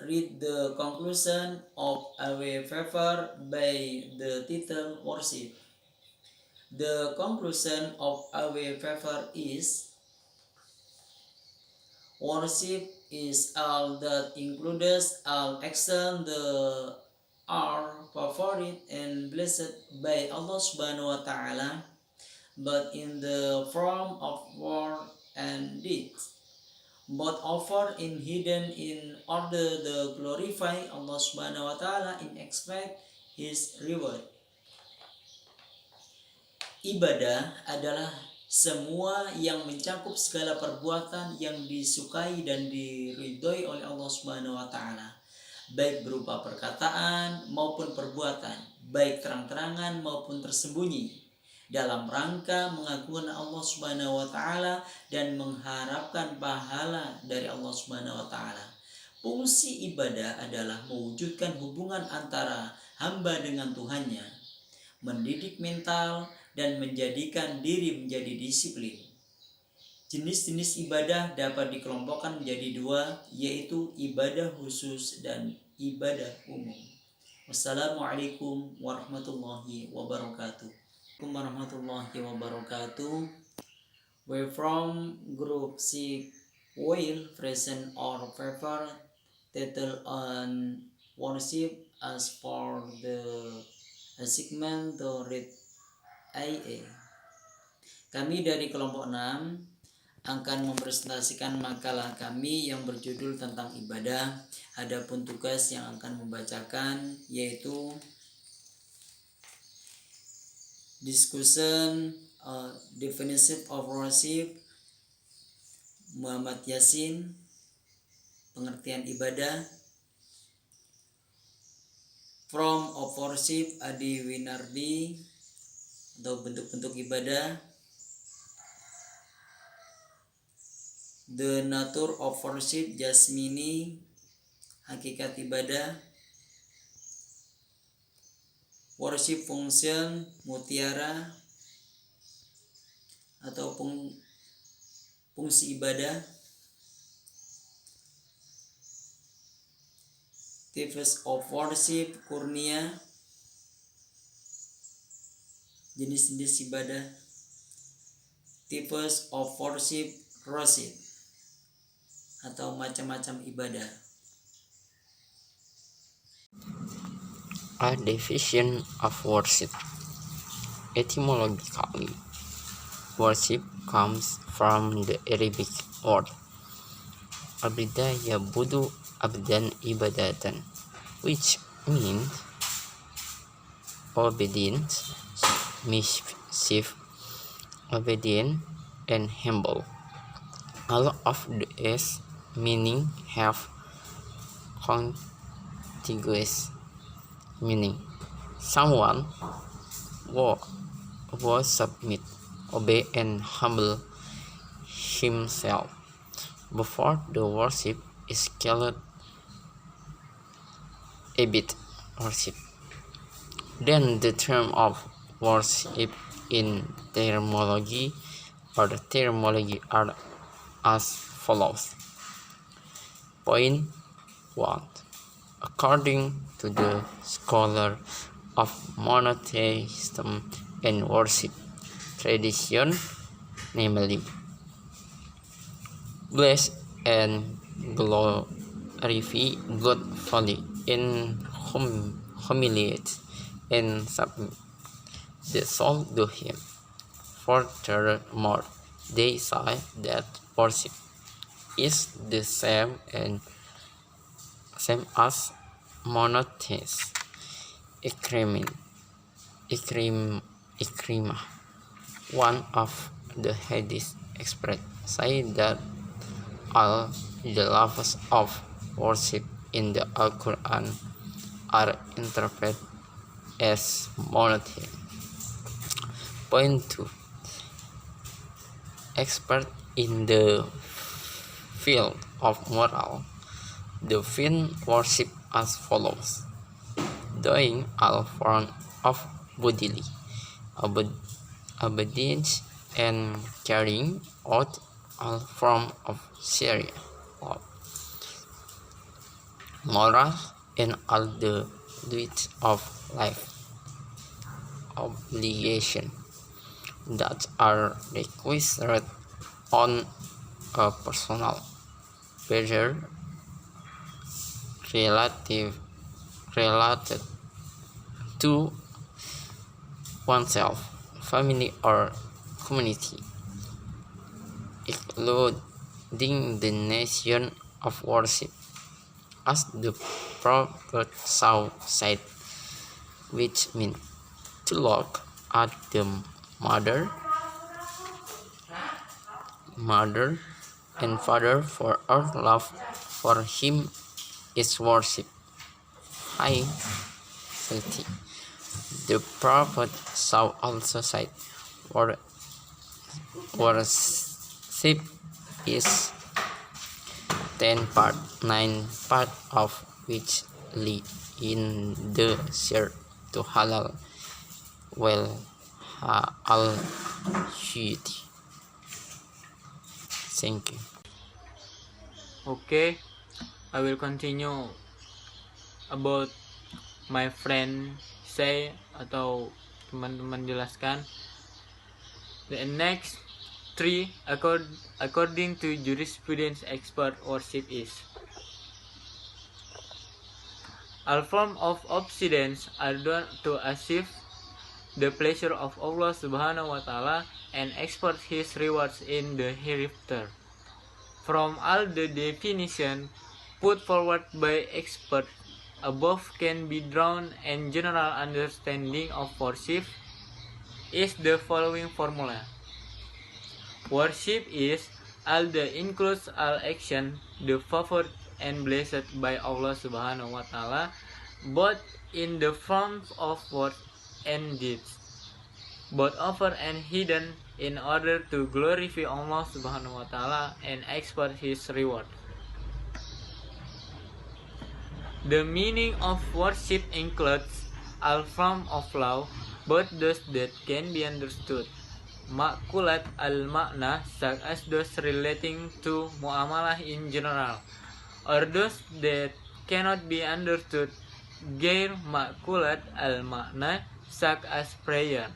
read the conclusion of our paper by the title Worship. The conclusion of our paper is worship is all that includes all actions that are performed and blessed by Allah Subhanahu wa Ta'ala, but in the form of word and deed, both offered and hidden in order to glorify Allah Subhanahu wa Ta'ala and expect His reward. Ibadah adalah semua yang mencakup segala perbuatan yang disukai dan diridhoi oleh Allah Subhanahu wa Ta'ala, baik berupa perkataan maupun perbuatan, baik terang-terangan maupun tersembunyi, dalam rangka mengagungkan Allah Subhanahu wa Ta'ala dan mengharapkan pahala dari Allah Subhanahu wa Ta'ala. Fungsi ibadah adalah mewujudkan hubungan antara hamba dengan Tuhannya, mendidik mental, dan menjadikan diri menjadi disiplin. Jenis-jenis ibadah dapat dikelompokkan menjadi dua, yaitu ibadah khusus dan ibadah umum. Wassalamualaikum warahmatullahi wabarakatuh. We're from group 6 will present our paper title on worship as for the segment to read IA. Kami dari kelompok 6 akan mempresentasikan makalah kami yang berjudul tentang ibadah. Adapun tugas yang akan membacakan yaitu discussion definition of worship Muhammad Yasin, pengertian ibadah, form of worship Adi Winardi, atau bentuk-bentuk ibadah, the nature of worship Jasmini, hakikat ibadah, worship function Mutiara atau fungsi ibadah, types of worship Kurnia, jenis-jenis ibadah, types of worship Rosid atau macam-macam ibadah. A definition of worship. Etymologically, worship comes from the Arabic word abda yabudu abdan ibadatan, which means obedience, submissive, obedient, and humble. All of these meaning have contiguous meaning. Someone who submit, obey, and humble himself before the worship is called abid worship. Then the term of worship in terminology are as follows. Point 1. According to the scholar of monotheism and worship tradition, namely, bless and glorify God fully in humiliate and submit the soul to Him. Furthermore, they say that worship is the same as monotheism. Ikrimah, one of the hadith experts, say that all the levels of worship in the Al-Quran are interpreted as monotheism. Point 2. Expert in the field of moral define worship as follows: doing all forms of bodily obedience and carrying out all forms of Sharia law. moral, and all the duties of life, obligation that are required on a personal, whether relative related to oneself, family, or community, including the nation of worship, as the prophet said, which means to look at the mother, mother and father, for our love for him is worship. High 30. The prophet saw also said, worship is 10 part, 9 part of which lie in the share to halal well al shuyuti. Thank you. Okay, I will continue about my friend say atau teman-teman jelaskan. The next three according to jurisprudence expert worship is all form of obedience are done to achieve the pleasure of Allah subhanahu wa ta'ala and expect his rewards in the hereafter. From all the definition put forward by experts above can be drawn and general understanding of worship is the following formula. Worship is all that includes all action the favored and blessed by Allah subhanahu wa ta'ala both in the forms of words and deeds, both offered and hidden in order to glorify Allah subhanahu wa ta'ala and expect his reward. The meaning of worship includes all forms of law, both those that can be understood, ma'kulat al-makna, such as those relating to muamalah in general, or those that cannot be understood, gair ma'kulat al-makna, such as prayer,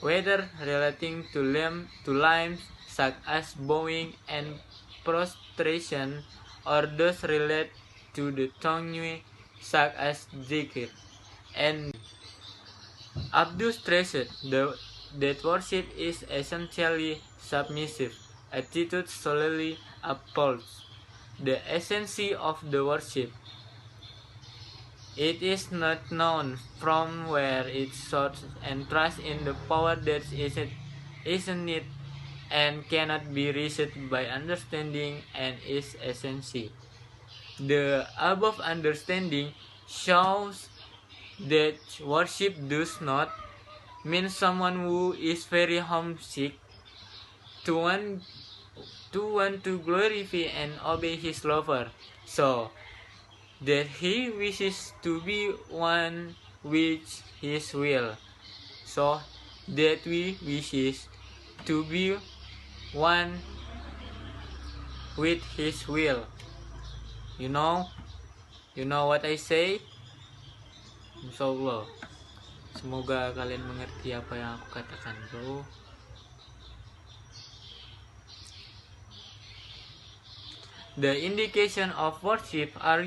whether relating to limbs such as bowing and prostration, or those relate to the tongue such as zikr. And Abdul stressed that worship is essentially submissive, attitude solely upholds the essence of the worship. It is not known from where it sources and trust in the power that is in it and cannot be reached by understanding and its essence. The above understanding shows that worship does not mean someone who is very homesick to want to glorify and obey his lover, so that he wishes to be one with his will, so that we wishes to be one with his will. You know what I say? Insyaallah. Semoga kalian mengerti apa yang aku katakan, bro. The indication of worship are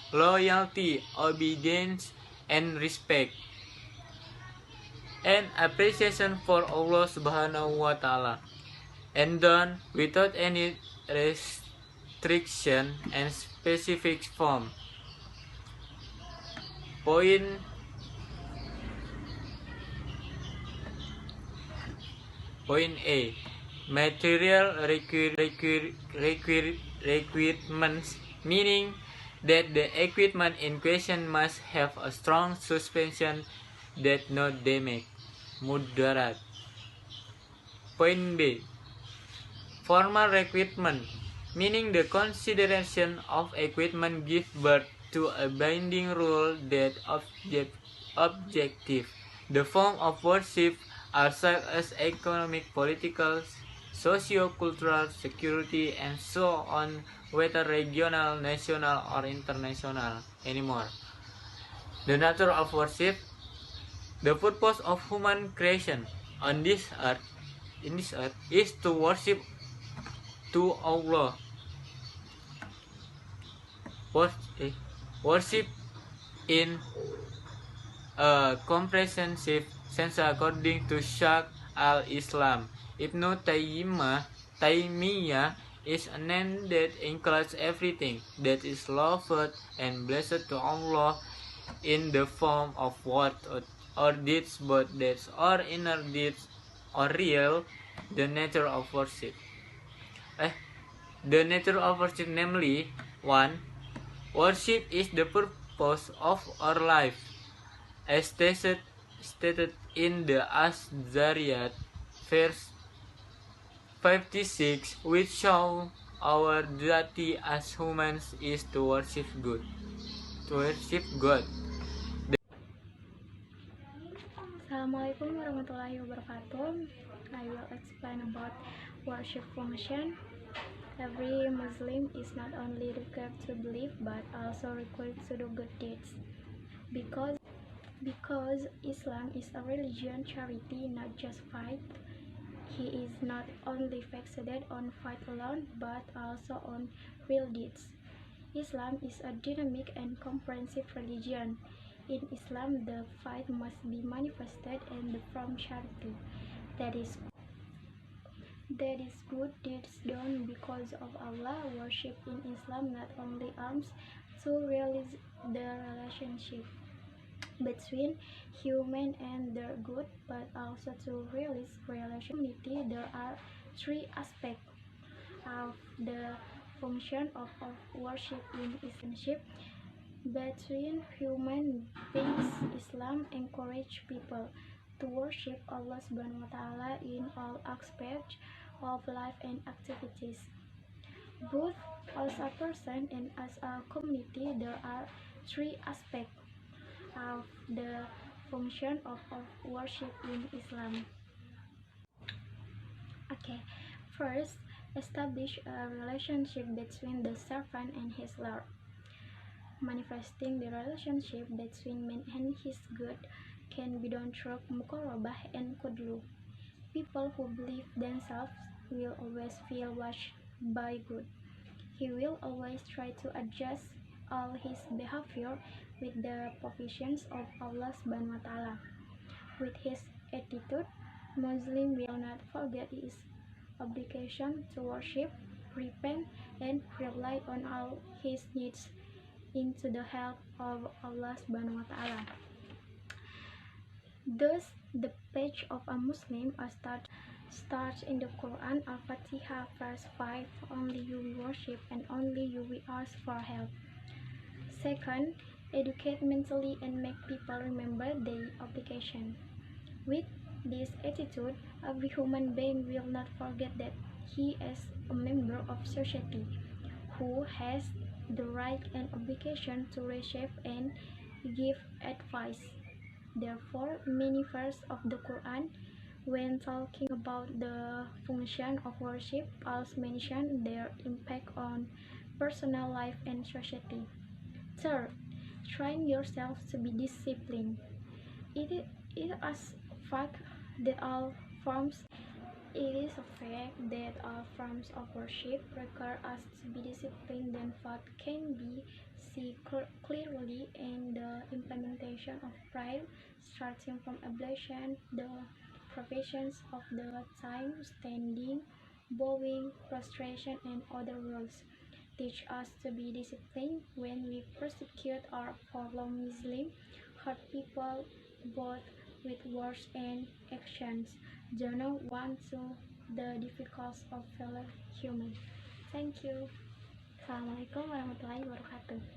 loyalty, obedience, and respect, and appreciation for Allah subhanahu wa ta'ala, and done without any restriction and specific form. Point A. Material requirements, meaning that the equipment in question must have a strong suspension that no damage, mudarat. Point B. Formal requirement, meaning the consideration of equipment give birth to a binding rule that objective. The form of worship are such as economic, political, socio-cultural, security, and so on, whether regional, national, or international anymore. The nature of worship, the purpose of human creation on this earth, is to worship to Allah. Worship in a comprehensive sense according to Shaykh al-Islam. Ibn Taymiyyah is a name that includes everything that is loved and blessed to Allah in the form of words or deeds, both deeds or inner deeds or real, the nature of worship. The nature of worship, namely, 1. Worship is the purpose of our life, as stated in the As-Zariyat, verse 56, which show our duty as humans is to worship God. Assalamualaikum warahmatullahi wabarakatuh. I will explain about worship function. Every Muslim is not only required to believe but also required to do good deeds. Because Islam is a religion charity, not just fight. He is not only fixed on fight alone but also on real deeds. Islam is a dynamic and comprehensive religion. In Islam, the fight must be manifested and from charity. That is good deeds done because of Allah. Worship in Islam not only aims to realize the relationship between human and their good, but also to realize relationship. There are three aspects of the function of worship in Islam between human beings. Islam encourages people to worship Allah Subhanahu wa Ta'ala in all aspects of life and activities. Both as a person and as a community, there are three aspects of the function of worship in Islam. Okay, first, establish a relationship between the servant and his Lord. Manifesting the relationship between man and his God can be done through mukorobah and kudlu. People who believe themselves will always feel watched by God. He will always try to adjust all his behavior with the provisions of Allah Subhanahu wa Ta'ala. With his attitude, Muslim will not forget his obligation to worship, repent, and rely on all his needs into the help of Allah Subhanahu wa Ta'ala. Thus, the page of a Muslim starts in the Quran Al-Fatiha verse 5, only you we worship and only you we ask for help. Second, educate mentally and make people remember their obligation. With this attitude, every human being will not forget that he is a member of society who has the right and obligation to receive and give advice. Therefore, many verses of the Quran, when talking about the function of worship, also mention their impact on personal life and society. Third, train yourself to be disciplined. It is a fact that all forms of worship require us to be disciplined. Then fact can be seen clearly in the implementation of prayer, starting from ablution, the provisions of the time, standing, bowing, prostration, and other rules. Teach us to be disciplined when we persecute or follow Muslim, hurt people both with words and actions. Do not want to the difficulties of fellow human. Thank you. Assalamualaikum warahmatullahi wabarakatuh.